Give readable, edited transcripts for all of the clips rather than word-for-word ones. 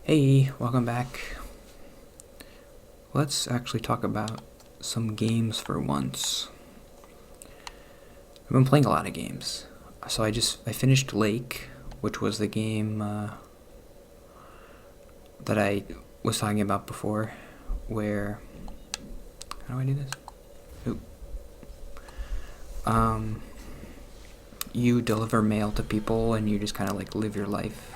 Hey, welcome back. Let's actually talk about some games for once. I've been playing a lot of games. So I finished Lake, which was the game that I was talking about before, where... How do I do this? Oop. You deliver mail to people and you just kind of like live your life.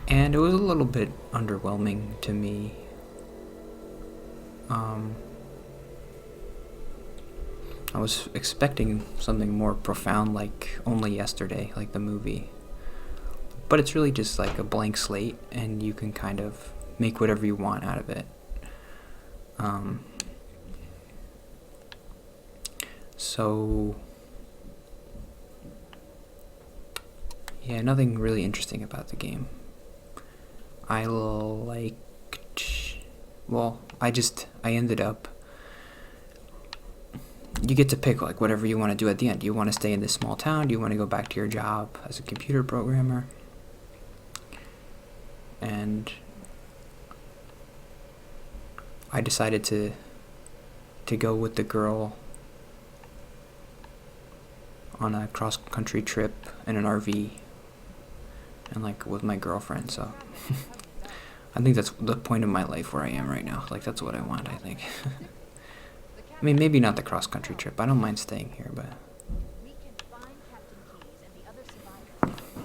And it was a little bit underwhelming to me. I was expecting something more profound, like Only Yesterday, like the movie. But it's really just like a blank slate, and you can kind of make whatever you want out of it. So, yeah, nothing really interesting about the game. I ended up, you get to pick like whatever you want to do at the end. Do you want to stay in this small town? Do you want to go back to your job as a computer programmer? And I decided to go with the girl on a cross-country trip in an RV, and like with my girlfriend. So I think that's the point of my life where I am right now. Like, that's what I want, I think. I mean, maybe not the cross-country trip. I don't mind staying here, but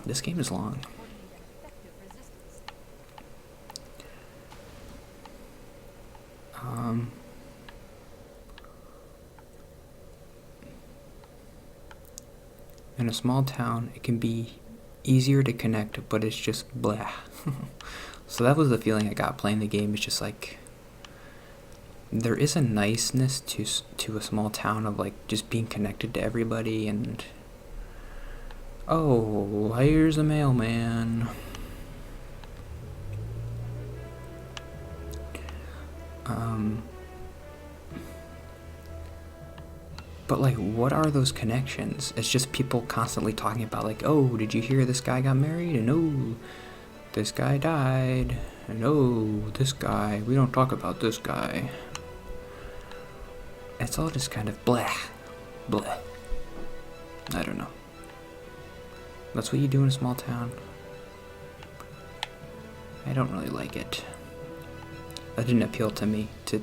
this game is long. In a small town, it can be easier to connect, but it's just blah. So that was the feeling I got playing the game. It's just like, there is a niceness to a small town of like just being connected to everybody, and oh, here's a mailman. But like, what are those connections? It's just people constantly talking about like, oh, did you hear this guy got married? And oh, this guy died. And oh, this guy, we don't talk about this guy. It's all just kind of blah, blah. I don't know. That's what you do in a small town. I don't really like it. That didn't appeal to me, to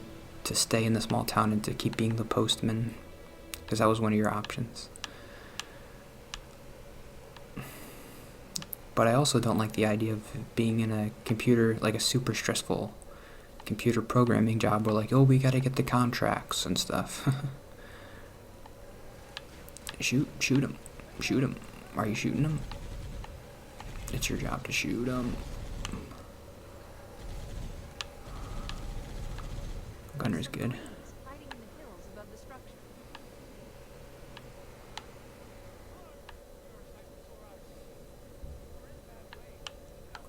stay in the small town and to keep being the postman, because that was one of your options. But I also don't like the idea of being in a computer, like a super stressful computer programming job where like, oh, we gotta get the contracts and stuff. Shoot him. Shoot him. Are you shooting him? It's your job to shoot him. Gunner's good.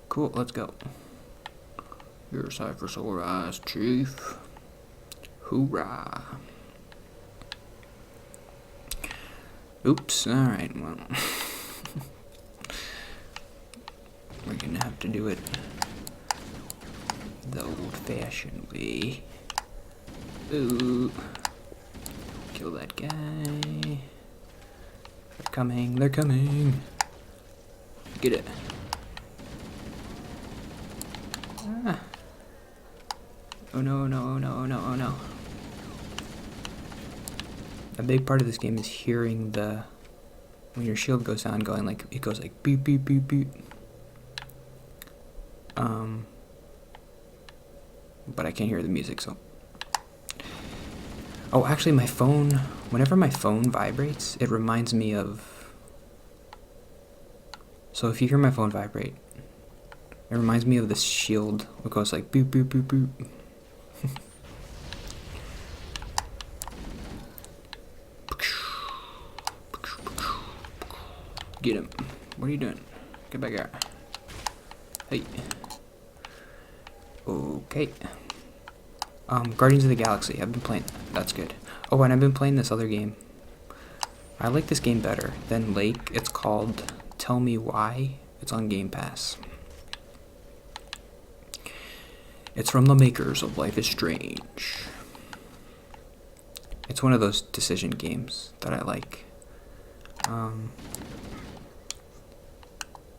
Cool, let's go. You're Cyphersaurus, Chief. Hoorah. Oops, alright, well. We're gonna have to do it the old-fashioned way. Ooh. Kill that guy. They're coming, they're coming. Get it. Ah. Oh no, oh no, oh no, oh no, oh no. A big part of this game is hearing when your shield goes down, going like, it goes like beep, beep, beep, beep. But I can't hear the music, so. Oh, actually my phone, whenever my phone vibrates, it reminds me of, so if you hear my phone vibrate, it reminds me of this shield, which goes like boop, boop, boop, boop. Get him. What are you doing? Get back here. Hey. Okay. Guardians of the Galaxy. I've been playing that. That's good. Oh, and I've been playing this other game. I like this game better than Lake. It's called Tell Me Why. It's on Game Pass. It's from the makers of Life is Strange. It's one of those decision games that I like.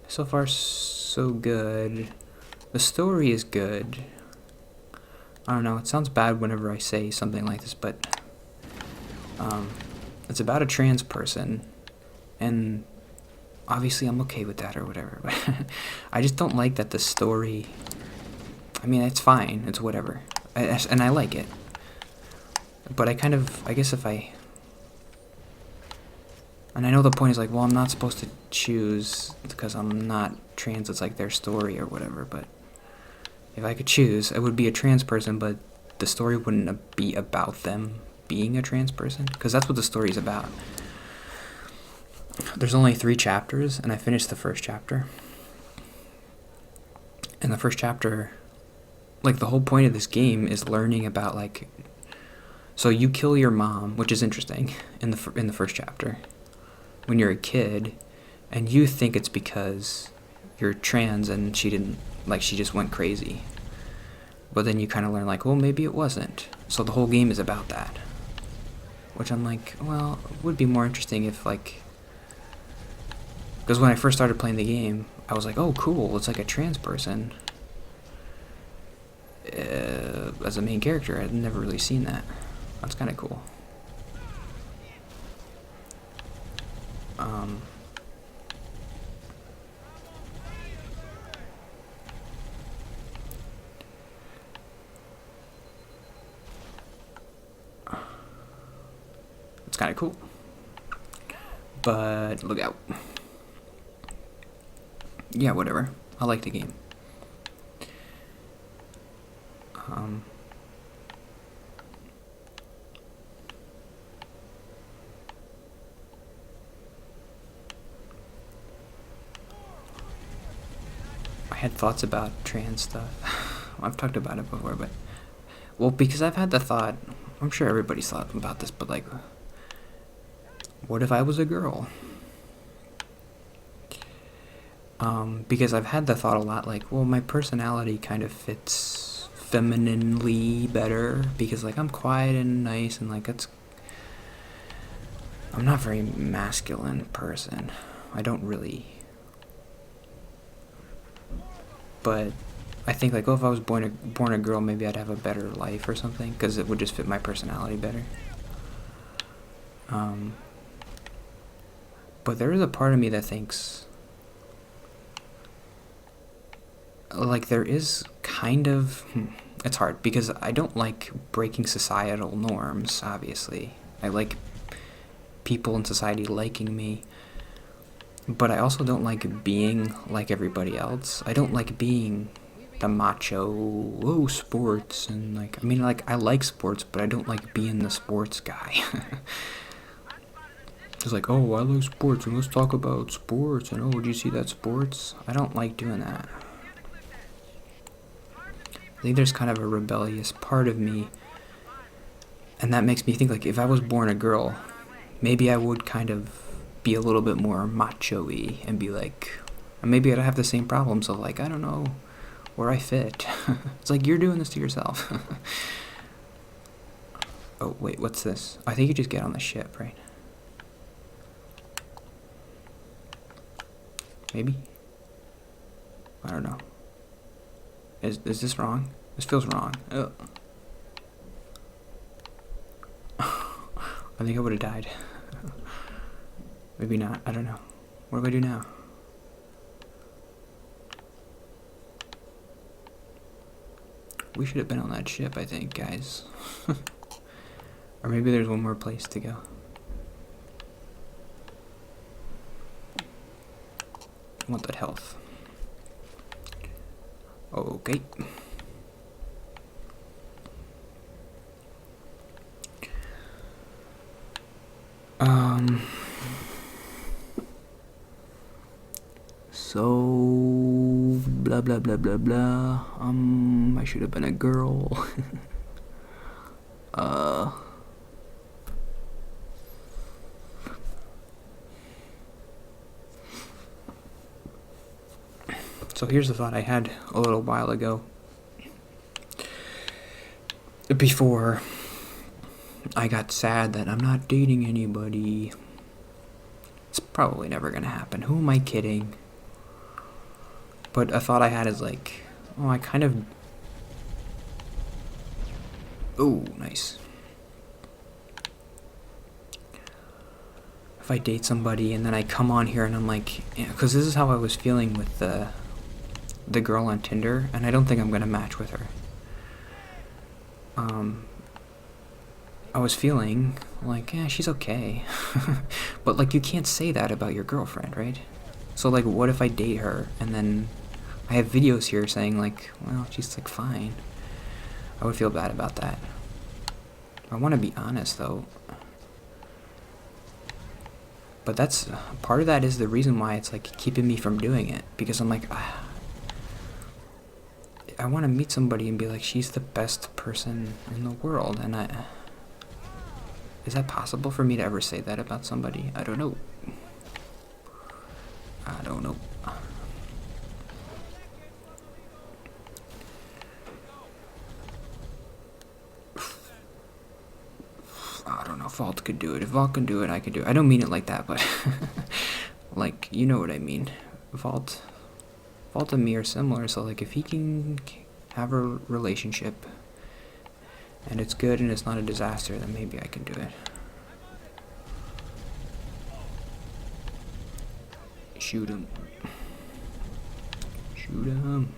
So far, so good. The story is good. I don't know, it sounds bad whenever I say something like this, but it's about a trans person, and obviously I'm okay with that or whatever, but I just don't like that the story, I mean, it's fine, it's whatever, and I like it, but I guess and I know the point is like, well, I'm not supposed to choose because I'm not trans, it's like their story or whatever, but if I could choose, it would be a trans person, but the story wouldn't be about them being a trans person, because that's what the story's about. There's only 3 chapters, and I finished the first chapter. And the first chapter, like, the whole point of this game is learning about, like, so you kill your mom, which is interesting, in the first chapter, when you're a kid, and you think it's because you're trans and she just went crazy. But then you kind of learn, like, well, maybe it wasn't. So the whole game is about that. Which I'm like, well, it would be more interesting if, like, because when I first started playing the game, I was like, oh, cool, it's like a trans person as a main character. I'd never really seen that. That's kind of cool. It's kind of cool. But look out. Yeah, whatever. I like the game. I had thoughts about trans stuff. I've talked about it before, but well, because I've had the thought, I'm sure everybody's thought about this, but like, what if I was a girl? Because I've had the thought a lot, like, well, my personality kind of fits femininely better, because like I'm quiet and nice, and like I'm not a very masculine person. I don't really. But I think like, oh, if I was born a girl, maybe I'd have a better life or something, because it would just fit my personality better. But there is a part of me that thinks, like, there is kind of, it's hard, because I don't like breaking societal norms, obviously. I like people in society liking me, but I also don't like being like everybody else. I don't like being the macho, sports, and like, I mean, like, I like sports, but I don't like being the sports guy. It's like, oh, I like sports, and let's talk about sports, and oh, did you see that sports? I don't like doing that. I think there's kind of a rebellious part of me, and that makes me think, like, if I was born a girl, maybe I would kind of be a little bit more macho-y and be like, and maybe I'd have the same problems of like, I don't know where I fit. It's like, you're doing this to yourself. Oh, wait, what's this? I think you just get on the ship, right? Maybe? I don't know. Is this wrong? This feels wrong. Ugh. I think I would have died. Maybe not. I don't know. What do I do now? We should have been on that ship, I think, guys. Or maybe there's one more place to go. I want that health. Okay. So blah blah blah blah blah. I should have been a girl. So here's the thought I had a little while ago. before I got sad that I'm not dating anybody. It's probably never gonna happen. Who am I kidding? But a thought I had is like, oh, I kind of... Oh, nice. If I date somebody and then I come on here and I'm like... Because this is how I was feeling with the girl on Tinder, and I don't think I'm gonna match with her. I was feeling like, she's okay. But, like, you can't say that about your girlfriend, right? So, like, what if I date her and then I have videos here saying, like, well, she's, like, fine. I would feel bad about that. I want to be honest, though. But that's, part of that is the reason why it's, like, keeping me from doing it. Because I'm like, I want to meet somebody and be like, she's the best person in the world, and is that possible for me to ever say that about somebody? I don't know. I don't know. I don't know if Vault could do it. If Vault can do it, I could do it. I don't mean it like that, but like, you know what I mean. Vault and me are similar, so like if he can have a relationship and it's good and it's not a disaster, then maybe I can do it. Shoot him. Shoot him.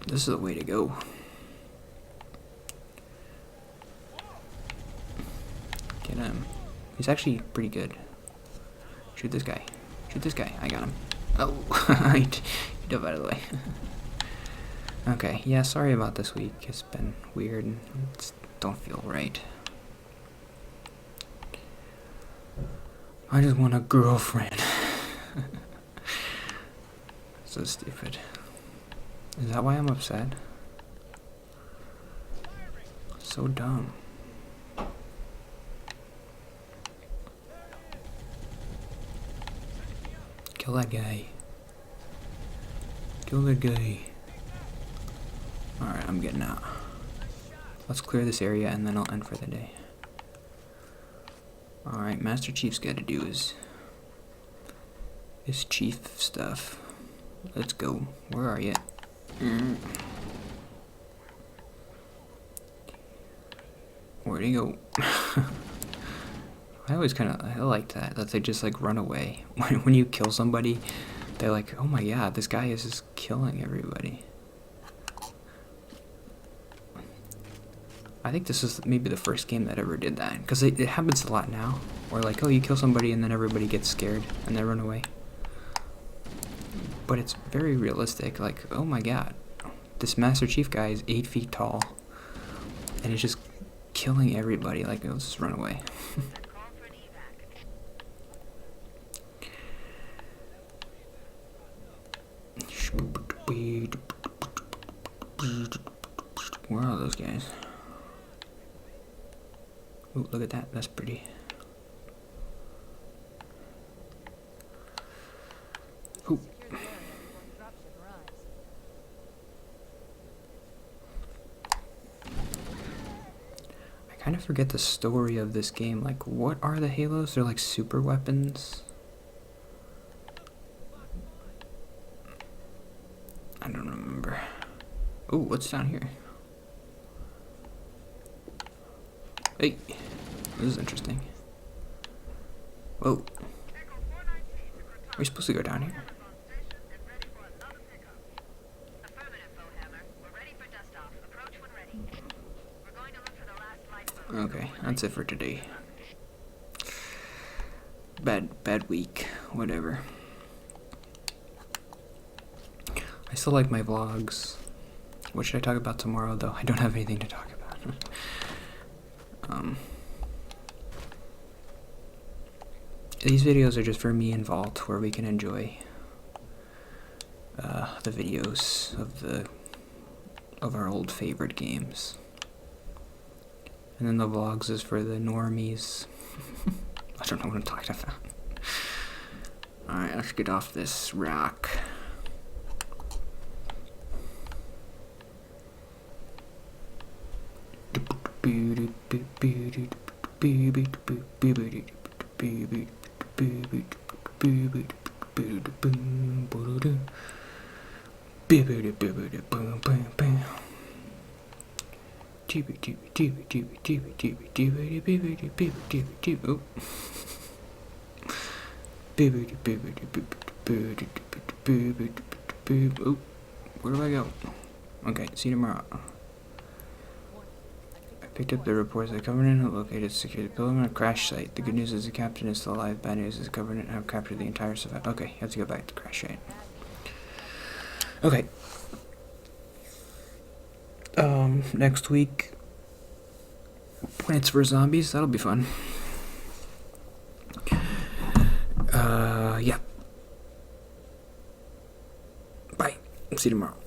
This is the way to go. Get him. He's actually pretty good. Shoot this guy. Shoot this guy. I got him. Oh, he dove out of the way. Okay, yeah, sorry about this week. It's been weird and don't feel right. I just want a girlfriend. So stupid. Is that why I'm upset? So dumb. Kill that guy. Kill that guy. Alright, I'm getting out. Let's clear this area and then I'll end for the day. Alright, Master Chief's gotta do his chief stuff. Let's go. Where are you? Where'd he go? I always I like that they just like run away. When you kill somebody, they're like, oh my god, this guy is just killing everybody. I think this is maybe the first game that ever did that, because it happens a lot now, where like, oh, you kill somebody and then everybody gets scared and they run away. But it's very realistic, like, oh my god, this Master Chief guy is 8 feet tall, and he's just killing everybody, like, let's just run away. Where are those guys? Ooh, look at that, that's pretty. Ooh. I kind of forget the story of this game. Like, what are the Halos? They're like super weapons. I don't remember. Ooh, what's down here? Hey, this is interesting. Whoa. Are we supposed to go down here? Okay, that's it for today. Bad week, whatever. I still like my vlogs. What should I talk about tomorrow, though? I don't have anything to talk about. These videos are just for me and Vault, where we can enjoy the videos of our old favorite games. And then the vlogs is for the normies. I don't know what I'm talking about. Alright, let's get off this rock. Oh, where do I go? Okay, see you tomorrow. I picked up the reports. The Covenant located secure the building on a crash site. The good news is the captain is still alive. Bad news is the Covenant have captured the entire survivor. Okay, have to go back to the crash site. Okay. Next week, Plants vs. Zombies. That'll be fun. Yeah. Bye. See you tomorrow.